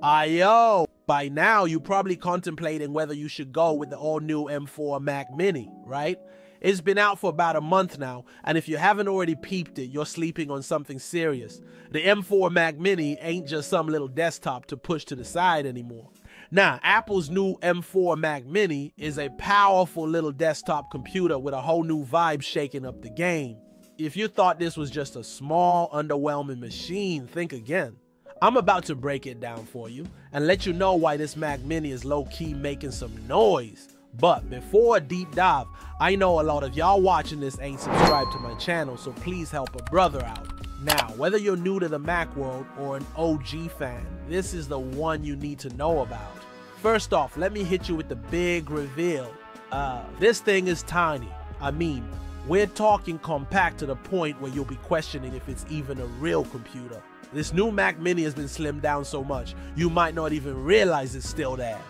Ayo! By now, you're probably contemplating whether you should go with the all-new M4 Mac Mini, right? It's been out for about a month now, and if you haven't already peeped it, you're sleeping on something serious. The M4 Mac Mini ain't just some little desktop to push to the side anymore. Now, Apple's new M4 Mac Mini is a powerful little desktop computer with a whole new vibe shaking up the game. If you thought this was just a small, underwhelming machine, think again. I'm about to break it down for you and let you know why this Mac Mini is low-key making some noise. But before a deep dive, I know a lot of y'all watching this ain't subscribed to my channel, so please help a brother out. Now, whether you're new to the Mac world or an OG fan, this is the one you need to know about. First off, let me hit you with the big reveal. This thing is tiny. I mean, we're talking compact to the point where you'll be questioning if it's even a real computer. This new Mac Mini has been slimmed down so much, you might not even realize it's still there.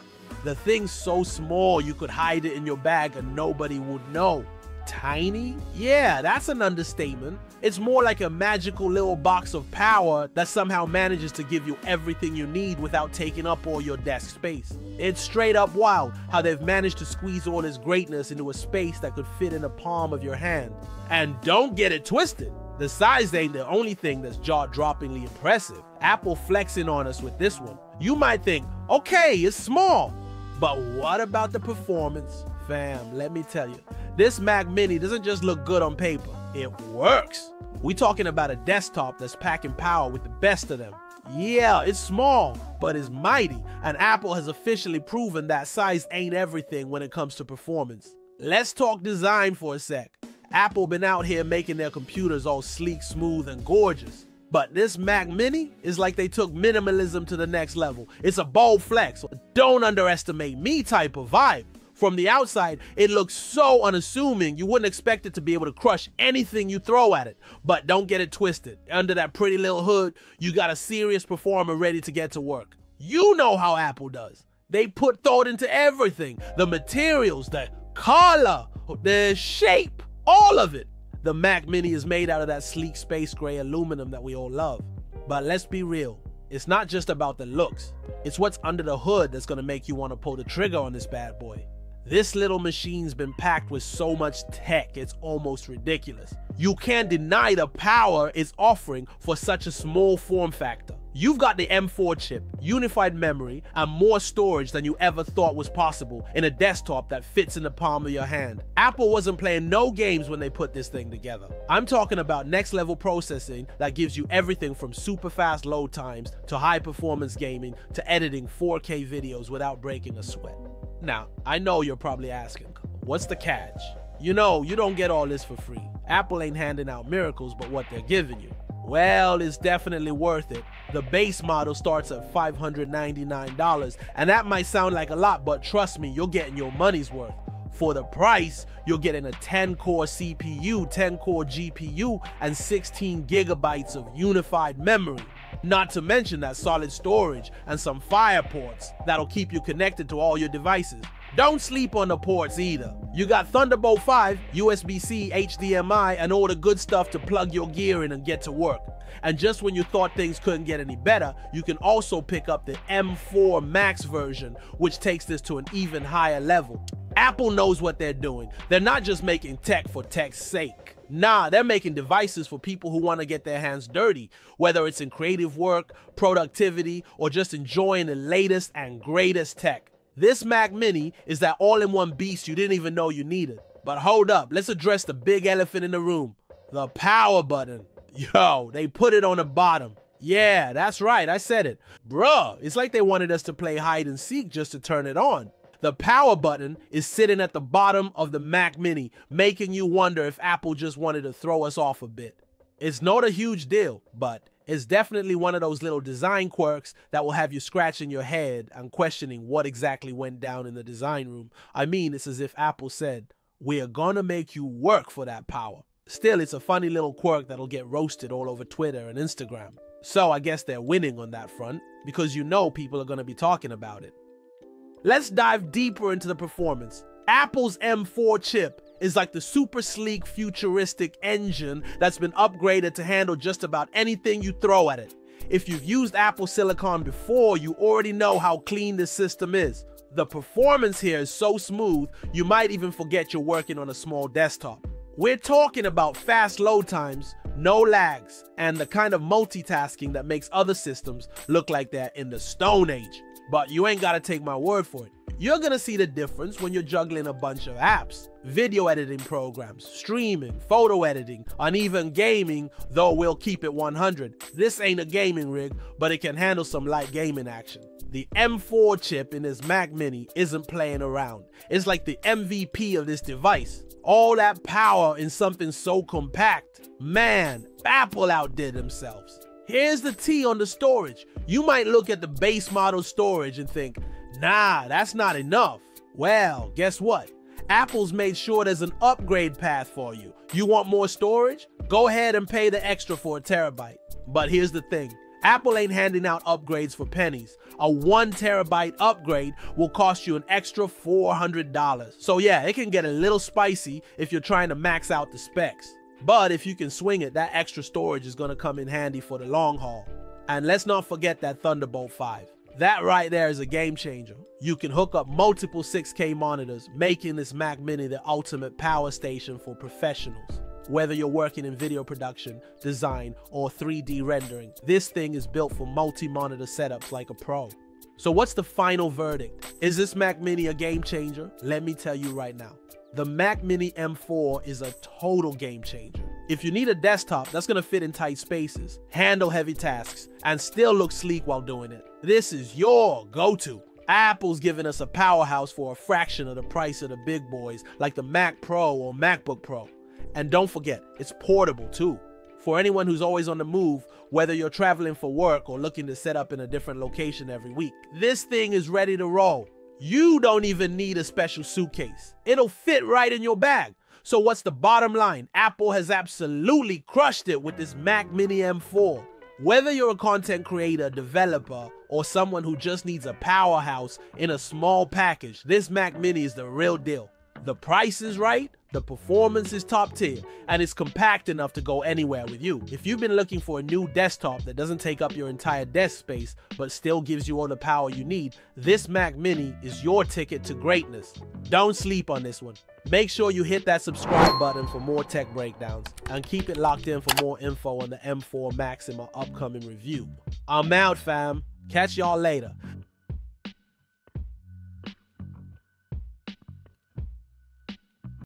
The thing's so small you could hide it in your bag and nobody would know. Tiny? Yeah, that's an understatement. It's more like a magical little box of power that somehow manages to give you everything you need without taking up all your desk space. It's straight up wild how they've managed to squeeze all this greatness into a space that could fit in the palm of your hand. And don't get it twisted, the size ain't the only thing that's jaw-droppingly impressive. Apple flexing on us with this one. You might think, okay, it's small, but what about the performance? Fam, let me tell you, this Mac Mini doesn't just look good on paper, it works. We talking about a desktop that's packing power with the best of them. Yeah, it's small, but it's mighty, and Apple has officially proven that size ain't everything when it comes to performance. Let's talk design for a sec. Apple been out here making their computers all sleek, smooth, and gorgeous. But this Mac Mini is like they took minimalism to the next level. It's a bold flex, don't underestimate me type of vibe. From the outside, it looks so unassuming you wouldn't expect it to be able to crush anything you throw at it. But don't get it twisted. Under that pretty little hood, you got a serious performer ready to get to work. You know how Apple does. They put thought into everything. The materials, the color, the shape, all of it. The Mac Mini is made out of that sleek space gray aluminum that we all love. But let's be real, it's not just about the looks. It's what's under the hood that's gonna make you want to pull the trigger on this bad boy. This little machine's been packed with so much tech, it's almost ridiculous. You can't deny the power it's offering for such a small form factor. You've got the M4 chip, unified memory, and more storage than you ever thought was possible in a desktop that fits in the palm of your hand. Apple wasn't playing no games when they put this thing together. I'm talking about next level processing that gives you everything from super fast load times to high performance gaming to editing 4K videos without breaking a sweat. Now, I know you're probably asking, what's the catch? You know, you don't get all this for free. Apple ain't handing out miracles but what they're giving you. Well, it's definitely worth it. The base model starts at $599, and that might sound like a lot, but trust me, you're getting your money's worth. For the price, you're getting a 10-core CPU, 10-core GPU, and 16 gigabytes of unified memory. Not to mention that solid storage and some fire ports that'll keep you connected to all your devices. Don't sleep on the ports either. You got Thunderbolt 5, USB-C, HDMI, and all the good stuff to plug your gear in and get to work. And just when you thought things couldn't get any better, you can also pick up the M4 Max version, which takes this to an even higher level. Apple knows what they're doing. They're not just making tech for tech's sake. Nah, they're making devices for people who want to get their hands dirty, whether it's in creative work, productivity, or just enjoying the latest and greatest tech. This Mac Mini is that all-in-one beast you didn't even know you needed. But hold up, let's address the big elephant in the room, the power button. Yo, they put it on the bottom. Yeah, that's right, I said it. Bruh, it's like they wanted us to play hide and seek just to turn it on. The power button is sitting at the bottom of the Mac Mini, making you wonder if Apple just wanted to throw us off a bit. It's not a huge deal, but it's definitely one of those little design quirks that will have you scratching your head and questioning what exactly went down in the design room. I mean, it's as if Apple said, we're gonna make you work for that power. Still, it's a funny little quirk that'll get roasted all over Twitter and Instagram. So I guess they're winning on that front, because you know people are gonna be talking about it. Let's dive deeper into the performance. Apple's M4 chip is like the super sleek, futuristic engine that's been upgraded to handle just about anything you throw at it. If you've used Apple Silicon before, you already know how clean this system is. The performance here is so smooth, you might even forget you're working on a small desktop. We're talking about fast load times, no lags, and the kind of multitasking that makes other systems look like they're in the Stone Age. But you ain't gotta take my word for it. You're gonna see the difference when you're juggling a bunch of apps, video editing programs, streaming, photo editing, and even gaming, though we'll keep it 100. This ain't a gaming rig, but it can handle some light gaming action. The M4 chip in this Mac Mini isn't playing around. It's like the MVP of this device. All that power in something so compact. Man, Apple outdid themselves. Here's the T on the storage. You might look at the base model storage and think, nah, that's not enough. Well, guess what? Apple's made sure there's an upgrade path for you. You want more storage? Go ahead and pay the extra for a terabyte. But here's the thing. Apple ain't handing out upgrades for pennies. A 1 terabyte upgrade will cost you an extra $400. So yeah, it can get a little spicy if you're trying to max out the specs. But if you can swing it, that extra storage is gonna come in handy for the long haul. And let's not forget that Thunderbolt 5. That right there is a game changer. You can hook up multiple 6K monitors, making this Mac Mini the ultimate power station for professionals. Whether you're working in video production, design, or 3D rendering, this thing is built for multi-monitor setups like a pro. So what's the final verdict? Is this Mac Mini a game changer? Let me tell you right now. The Mac Mini M4 is a total game changer. If you need a desktop that's gonna fit in tight spaces, handle heavy tasks, and still look sleek while doing it, this is your go-to. Apple's giving us a powerhouse for a fraction of the price of the big boys like the Mac Pro or MacBook Pro. And don't forget, it's portable too. For anyone who's always on the move, whether you're traveling for work or looking to set up in a different location every week, this thing is ready to roll. You don't even need a special suitcase. It'll fit right in your bag. So what's the bottom line? Apple has absolutely crushed it with this Mac Mini M4. Whether you're a content creator, developer, or someone who just needs a powerhouse in a small package, this Mac Mini is the real deal. The price is right, the performance is top tier, and it's compact enough to go anywhere with you. If you've been looking for a new desktop that doesn't take up your entire desk space, but still gives you all the power you need, this Mac Mini is your ticket to greatness. Don't sleep on this one. Make sure you hit that subscribe button for more tech breakdowns, and keep it locked in for more info on the M4 Max in my upcoming review. I'm out, fam. Catch y'all later.